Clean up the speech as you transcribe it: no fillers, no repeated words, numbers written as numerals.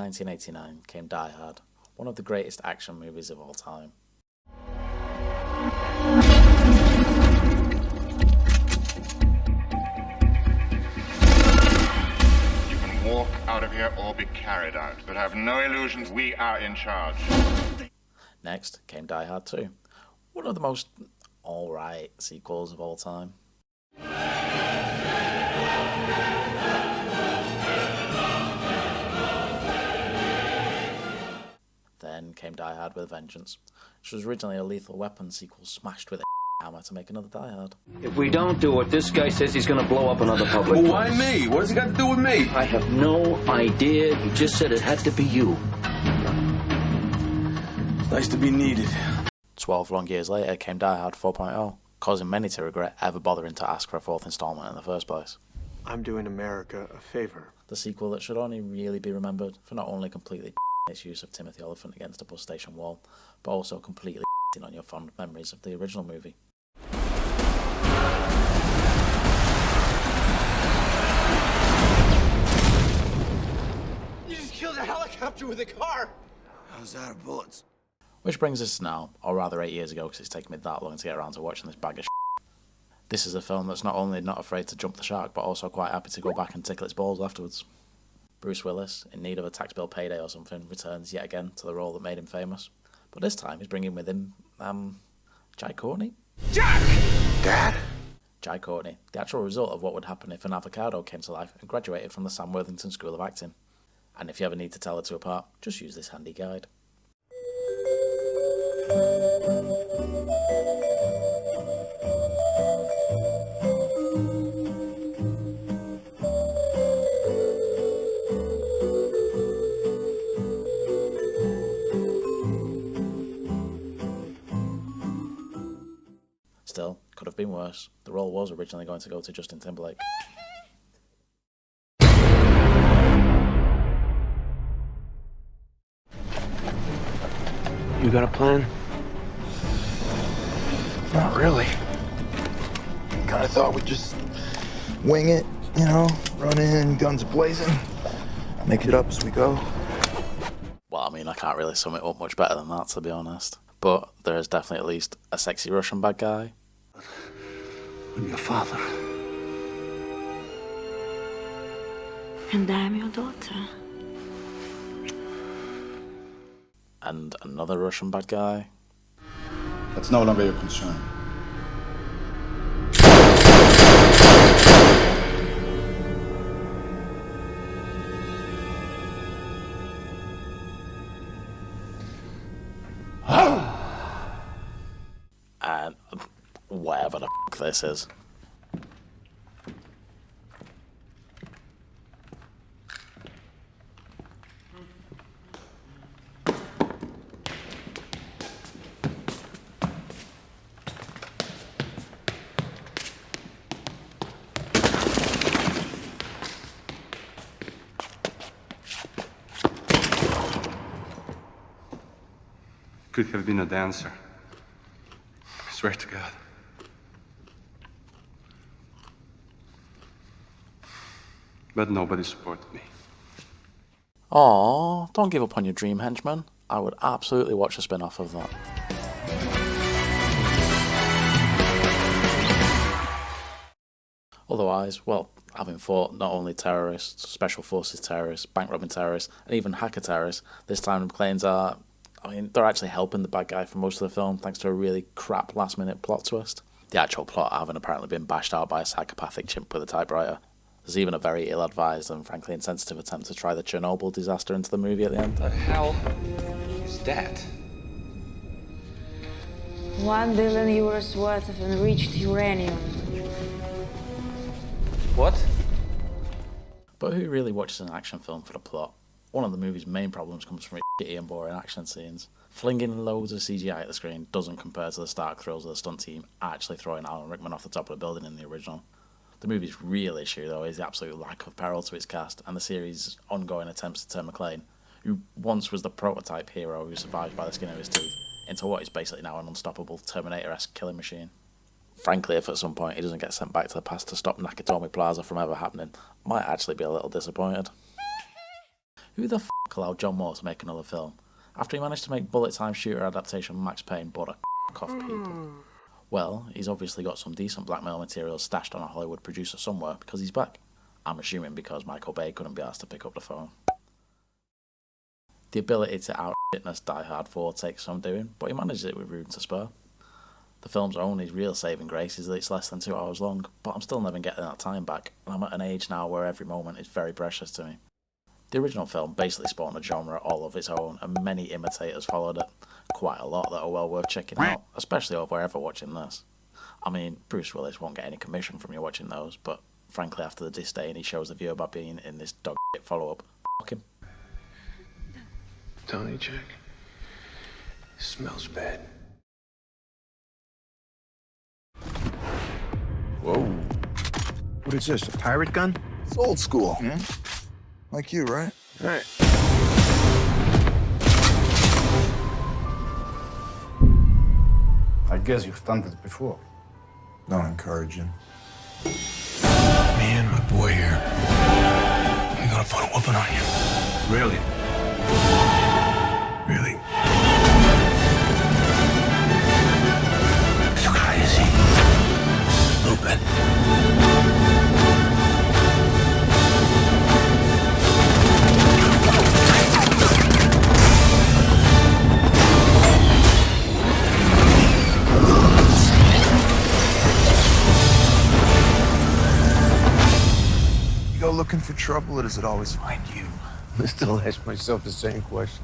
1989 came Die Hard, one of the greatest action movies of all time. You can walk out of here or be carried out, but have no illusions, we are in charge. Next came Die Hard 2, one of the most alright sequels of all time. Then came Die Hard with a Vengeance, which was originally a Lethal Weapon sequel smashed with a hammer to make another Die Hard. If we don't do it, this guy says he's going to blow up another public Well, why me? What does it got to do with me? I have no idea. He just said it had to be you. It's nice to be needed. 12 long years later came Die Hard 4.0, causing many to regret ever bothering to ask for a fourth installment in the first place. I'm doing America a favor. The sequel that should only really be remembered for not only completely its use of Timothy Olyphant against a bus station wall, but also completely on your fond memories of the original movie. You just killed a helicopter with a car! I was out of bullets. Which brings us to now, or rather 8 years ago, because it's taken me that long to get around to watching this bag of shit. This is a film that's not only not afraid to jump the shark, but also quite happy to go back and tickle its balls afterwards. Bruce Willis, in need of a tax bill payday or something, returns yet again to the role that made him famous. But this time he's bringing with him, Jai Courtney? Jack! Dad? Jai Courtney, the actual result of what would happen if an avocado came to life and graduated from the Sam Worthington School of Acting. And if you ever need to tell the two apart, just use this handy guide. Still, could have been worse. The role was originally going to go to Justin Timberlake. You got a plan? Not really. Kind of thought we'd just wing it, you know, run in, guns blazing, make it up as we go. Well, I mean, I can't really sum it up much better than that, to be honest. But there is definitely at least a sexy Russian bad guy. I'm your father. And I'm your daughter. And another Russian bad guy. That's no longer your concern. And whatever the f this is. Could have been a dancer. I swear to God. But nobody supported me. Aww, don't give up on your dream, henchman. I would absolutely watch a spin-off of that. Otherwise, well, having fought not only terrorists, special forces terrorists, bank robbing terrorists, and even hacker terrorists, this time McClane's are, they're actually helping the bad guy for most of the film thanks to a really crap last-minute plot twist. The actual plot having apparently been bashed out by a psychopathic chimp with a typewriter. There's even a very ill-advised and frankly insensitive attempt to try the Chernobyl disaster into the movie at the end. The hell is that? €1 billion worth of enriched uranium. What? But who really watches an action film for the plot? One of the movie's main problems comes from its shitty and boring action scenes. Flinging loads of CGI at the screen doesn't compare to the stark thrills of the stunt team actually throwing Alan Rickman off the top of the building in the original. The movie's real issue, though, is the absolute lack of peril to its cast and the series' ongoing attempts to turn McClane, who once was the prototype hero who survived by the skin of his teeth, into what is basically now an unstoppable Terminator-esque killing machine. Frankly, if at some point he doesn't get sent back to the past to stop Nakatomi Plaza from ever happening, I might actually be a little disappointed. Who the f*** allowed John Moore to make another film, after he managed to make bullet time shooter adaptation Max Payne butter off people? Well, he's obviously got some decent blackmail material stashed on a Hollywood producer somewhere because he's back. I'm assuming because Michael Bay couldn't be asked to pick up the phone. The ability to out-fitness Die Hard 4 takes some doing, but he manages it with room to spare. The film's only real saving grace is that it's less than 2 hours long, but I'm still never getting that time back, and I'm at an age now where every moment is very precious to me. The original film basically spawned a genre all of its own, and many imitators followed it. Quite a lot that are well worth checking out, especially over ever watching this. I mean, Bruce Willis won't get any commission from you watching those, but frankly after the disdain he shows the viewer by being in this dog shit follow-up, fuck him. Tony, Jack. Smells bad. Whoa. What is this, a pirate gun? It's old school. Like you, right? Right. I guess you've done this before. Don't encourage him. Me and my boy here, we're gonna put a whooping on you. Really? Really? So crazy. A little bit. You go looking for trouble, or does it always find you? I still ask myself the same question.